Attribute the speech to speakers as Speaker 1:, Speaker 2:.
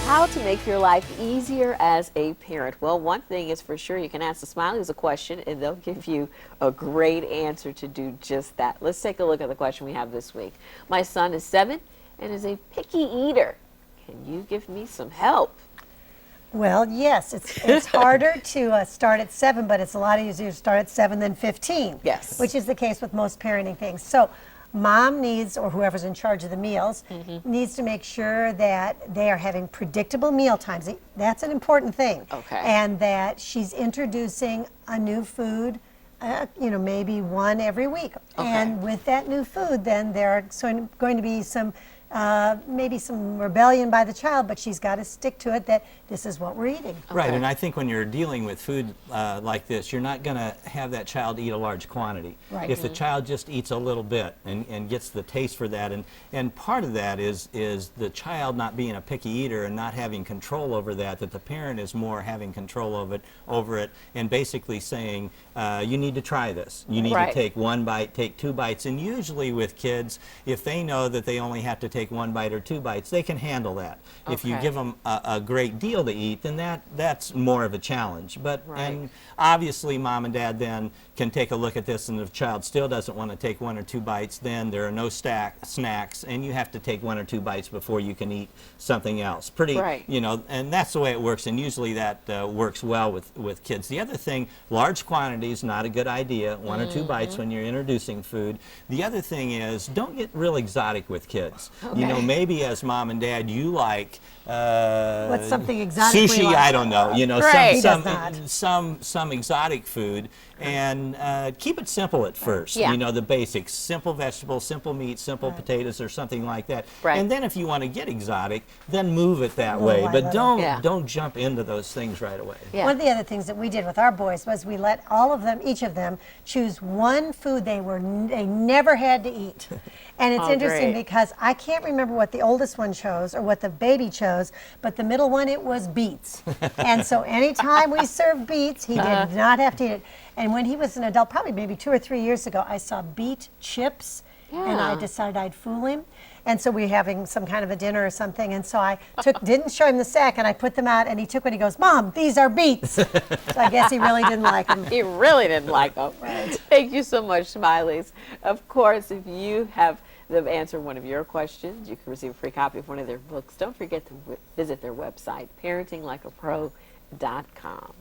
Speaker 1: How to make your life easier as a parent. Well, one thing is for sure, you can ask the Smileys a question and they'll give you a great answer to do just that. Let's take a look at the question we have this week. My son is 7 and is a picky eater. Can you give me some help?
Speaker 2: Well, yes, it's harder to start at 7, but it's a lot easier to start at 7 than 15.
Speaker 1: Yes.
Speaker 2: Which is the case with most parenting things. So mom needs, or whoever's in charge of the meals, needs to make sure that they are having predictable meal times. That's an important thing.
Speaker 1: Okay.
Speaker 2: And that she's introducing a new food, maybe one every week.
Speaker 1: Okay.
Speaker 2: And with that new food, then there are going to be some maybe some rebellion by the child, but she's got to stick to it that this is what we're eating.
Speaker 3: Right,
Speaker 1: Okay.
Speaker 3: and I think when you're dealing with food like this, you're not going to have that child eat a large quantity.
Speaker 2: Right.
Speaker 3: If the child just eats a little bit and gets the taste for that, and part of that is the child not being a picky eater and not having control over that the parent is more having control over it, and basically saying, you need to try this. You need
Speaker 1: Right.
Speaker 3: to take 1 bite, take 2 bites, and usually with kids, if they know that they only have to take 1 bite or 2 bites, they can handle that. If you
Speaker 1: Okay.
Speaker 3: give them a great deal to eat, then that's more of a challenge. But
Speaker 1: Right.
Speaker 3: and obviously, mom and dad then can take a look at this, and if the child still doesn't want to take 1 or 2 bites, then there are no snacks, and you have to take 1 or 2 bites before you can eat something else. Pretty,
Speaker 1: Right.
Speaker 3: and that's the way it works, and usually that works well with kids. The other thing, large quantities, not a good idea. 1 or 2 bites when you're introducing food. The other thing is, don't get real exotic with kids. You know,
Speaker 1: Okay.
Speaker 3: maybe as mom and dad, you like
Speaker 2: What's something exotic we
Speaker 3: sushi,
Speaker 2: like?
Speaker 3: I don't know,
Speaker 1: Right. He
Speaker 2: does not.
Speaker 3: some exotic food, and keep it simple at first.
Speaker 1: Yeah.
Speaker 3: The basics: simple vegetables, simple meat, simple potatoes, or something like that.
Speaker 1: Right.
Speaker 3: And then if you want to get exotic, then move it that
Speaker 2: Little
Speaker 3: way.
Speaker 2: by
Speaker 3: But
Speaker 2: little.
Speaker 1: Yeah.
Speaker 3: don't jump into those things right away.
Speaker 1: Yeah.
Speaker 2: One of the other things that we did with our boys was we let each of them, choose one food they never had to eat. And it's
Speaker 1: Oh,
Speaker 2: interesting
Speaker 1: great.
Speaker 2: because I can't remember what the oldest one chose or what the baby chose, but the middle one, it was beets. And so anytime we served beets, he did not have to eat it. And when he was an adult, probably maybe 2 or 3 years ago, I saw beet chips, and I
Speaker 1: Yeah.
Speaker 2: decided I'd fool him. And so we were having some kind of a dinner or something, and so I didn't show him the sack, and I put them out, and he took one. He goes, "Mom, these are beets." So I guess he really didn't like them.
Speaker 1: He really didn't like them. Thank you so much, Smileys. Of course, if you have them answer one of your questions, you can receive a free copy of one of their books. Don't forget to visit their website, parentinglikeapro.com.